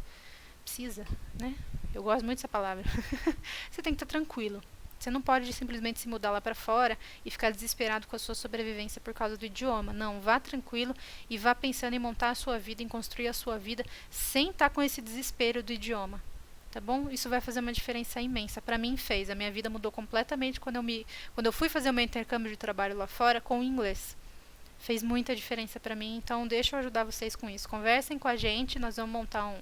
Precisa, né? Eu gosto muito dessa palavra. Você tem que estar tranquilo. Você não pode simplesmente se mudar lá para fora e ficar desesperado com a sua sobrevivência por causa do idioma. Não, vá tranquilo e vá pensando em montar a sua vida, em construir a sua vida sem estar com esse desespero do idioma. Tá bom? Isso vai fazer uma diferença imensa. Para mim fez. A minha vida mudou completamente quando eu fui fazer o meu intercâmbio de trabalho lá fora com o inglês. Fez muita diferença para mim, então deixa eu ajudar vocês com isso. Conversem com a gente, nós vamos montar um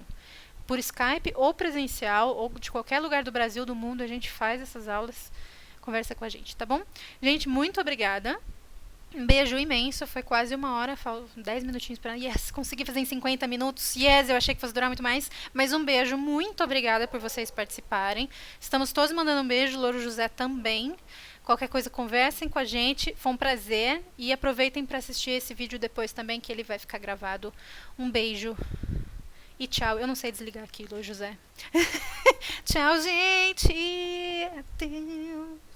por Skype ou presencial, ou de qualquer lugar do Brasil, do mundo, a gente faz essas aulas. Conversa com a gente, tá bom? Gente, muito obrigada. Um beijo imenso, foi quase 1 hora, 10 minutinhos para. Yes, consegui fazer em 50 minutos. Yes, eu achei que fosse durar muito mais. Mas um beijo, muito obrigada por vocês participarem. Estamos todos mandando um beijo, Louro José também. Qualquer coisa, conversem com a gente. Foi um prazer. E aproveitem para assistir esse vídeo depois também, que ele vai ficar gravado. Um beijo. E tchau. Eu não sei desligar aqui, Louro José. Tchau, gente. Adeus.